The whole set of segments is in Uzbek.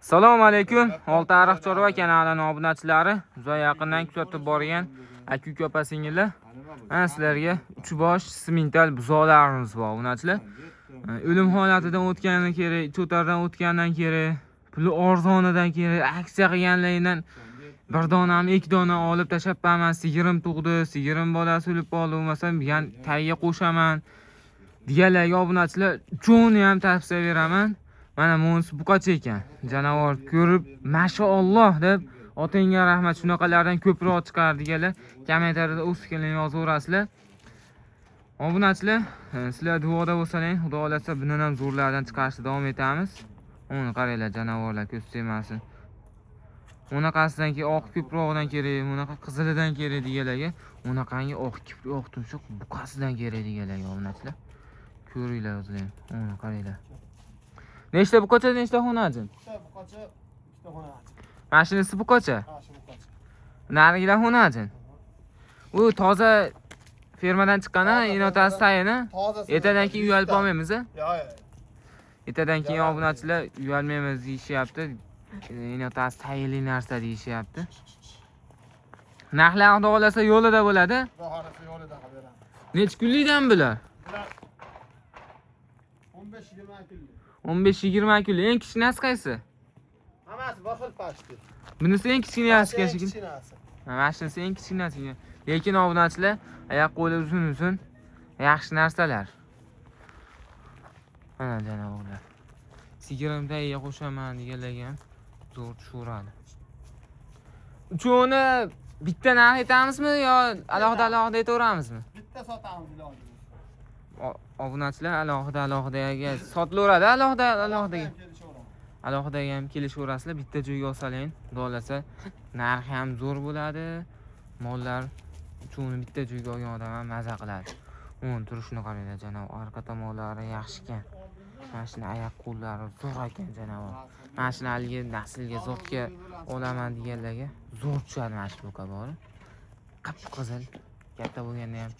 Assalomu alaykum. Oltiariq Chorva kanalining obunachilari, uzoq yaqindan kuzatib borgan aka opa singillar. Mana sizlarga 3 bosh simental buzoqlarimiz bor, obunachilar. O'lim holatidan o'tgandan kerak, cho'tardan o'tgandan kerak, puli arzonidan kerak, aksiya qilganlardan bir donami, ikki dona olib tashabbaman, sigirim tug'di, sigirim bolasi o'lib qoldi, bo'lmasam men tayga qo'shaman deganlarga obunachilar uchun ham tavsiya beraman. Mana bunisi buqacha ekan. Janavor ko'rib, mashalloh deb otangga rahmat, shunaqalardan ko'proq chiqar deganlar kommentariyada o'z fikrlaringizni yozaverasizlar. Obunachilar, sizlar duoda bo'lsalaring, Xudo xolasa bundan ham zo'rlardan chiqarishda davom etamiz. Uni qaranglar, janavorlar ko'z tegmasin. Unaqasidan keyin oq ko'prog'idan kerak, unaqa qizilidan kerak deganlarga, unaqangi oq ko'proq, oq tumshuq buqasidan kerak deganlarga obunachilar. Ko'ringlar o'zinglar. Uni qaranglar. Nechta buqacha, nechta xonajin? Bitta buqacha, ikkita xonajin. Mashinasi buqacha? Ha, shu buqacha. Narigilar xonajin. U toza fermadan chiqqan-a, inotasi tayini. Ertadan keyin uyalib olmaymiz a? Yo'q. Ertadan keyin obunachilar uyalmaymiz deyishyapti. Inotasi tayinli narsa deyishyapti. Narxlar Xudo xolasa yo'lida bo'ladi. Xudo xolasa yo'lida qilib beramiz. Necha kunlikdan bular? 15-20 kunlik. 15-20 kunlik. Eng kichkinasi qaysi? Hammasi bir xil pashti. Bunisi eng kichkinasi shekilli. Kichkinasi. Mashinasi eng kichkinasi. Lekin obunachilar oyoq qo'li uzun, yaxshi narsalar. Mana janavorlar. Sigirimdaga qo'shaman deganlarga ham zo'r tushaveradi. Uchovini bitta narx aytamizmi yo alohida aytaveramizmi? Bitta sotamiz iloji. Obunachilar alohida sotilaveradi, alohidaga. Alohidaga ham kelishaverasizlar, bitta joyga olsalaring, xudo xolasa narxi ham zo'r bo'ladi. Mollar uchovini bitta joyga olgan odam ham maza qiladi. Uni turishini qaranglar, janob, orqa tomonlari yaxshi ekan. Mashina oyoq qo'llari zo'r ekan, janob. Mashina haligi naslga, zotga olaman deganlarga zo'r tushadi mashina buqa bor. Qip-qizil, katta bo'lganda ham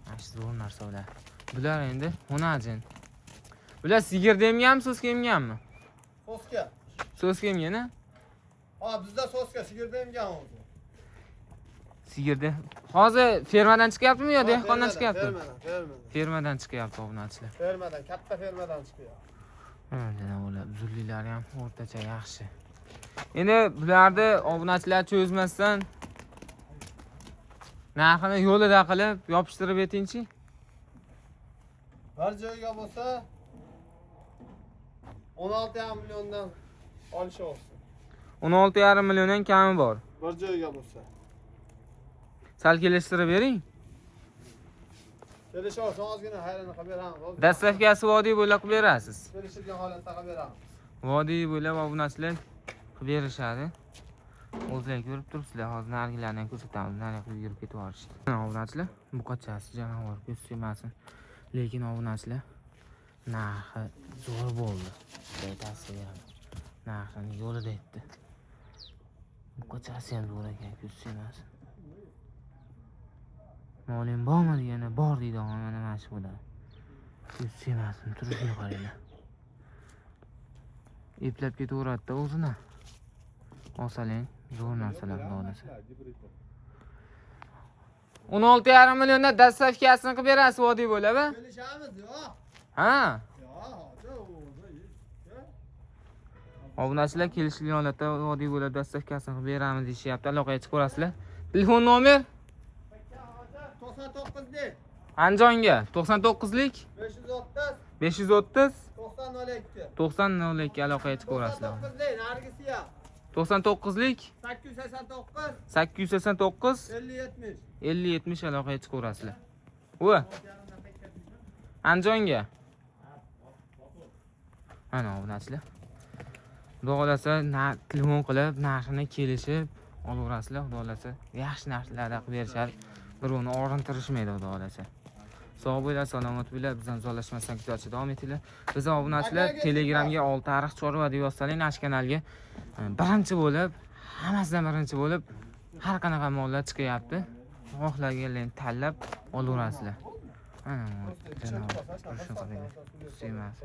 mashina zo'r narsa ular. Bular endi xonajin. Bular sigirda emganmi, so'zga emganmi? So'zga. So'zga emgan-a? Ha, bizda so'zga, sigirda emgan o'zi. Sigirda. Hozir fermadan chiqyaptimi yo dehqondan chiqyapti? Fermadan chiqyapti obunachilar. Fermadan, katta fermadan chiqyapti. Ular uzunliklari ham o'rtacha yaxshi. Endi bularni obunachilar cho'zmasdan narxini yo'lida qilib yopishtirib aytingchi. Bir joyga bo'lsa 16,5 milliondan olishyapti. 16,5 milliondan kami bor. Bir joyga bo'lsa. Sal kelishtirib bering. Kelishib ozgina hayron qilib beramiz. Dastavkasi vodiy bo'ylab qilib berasiz. Kelishilgan holatda qilib beramiz. Vodiy bo'ylab obunachilar qilib berishadi. O'zinglar ko'rib turibsizlar, hozir narigilarni ham ko'rsatamiz, nariga qilib yurib ketib yuborishdi. Obunachilar, buqachasi janavor ko'z tegmasin. Lekin obunachilar narxi zo'r bo'ldi. Aytasiz ham. Narxini yo'lida aytdi. Buqachasi ham zo'r ekan, ko'z tegmasin. Molim bormi deganda bor deydi, mana mana shu bo'ladi. Ko'z tegmasin, turishini qaranglar. Eplab ketaveradi-da o'zini. Olsalang, zo'r narsalar bo'ladi. 16,5 milliondan dastavkasini qilib berasiz vodiy bo'ylab, a? Kelishamiz, yo'q. Ha? Yo'q, Obunachilar kelishilgan holatda vodiy bo'ylab dastavkasini qilib beramiz deyishyapti. Aloqaga chiqaverasizlar. Telefon nomer 99lik. Andijonga 99lik 530 530 9002. 9002 aloqaga chiqaverasizlar. 99lik nargisi ham. 99lik 889 889 50 50 70 aloqaga chiqaverasizlar. Vo. Andijonga. Mana obunachilar. Xudo xolasa telefon qilib, narxini kelishib olaverasizlar. Xudo xolasa yaxshi narsalarni qilib berishadi. Birovni og'rintirishmaydi, Xudo xolasa. Sog' bo'linglar, salomat bo'linglar. Bizdan uzunlashmasdan kuzatishda davom etinglar. Biz obunachilar Telegramga Oltiariq Chorva deb yozsaling, nash kanalga birinchi bo'lib, hammasidan birinchi bo'lib har qanaqa mollar chiqyapti. Xohlaganlarni tanlab olaverasizlar. Mana, janob, turishni qaranglar. Sevmas.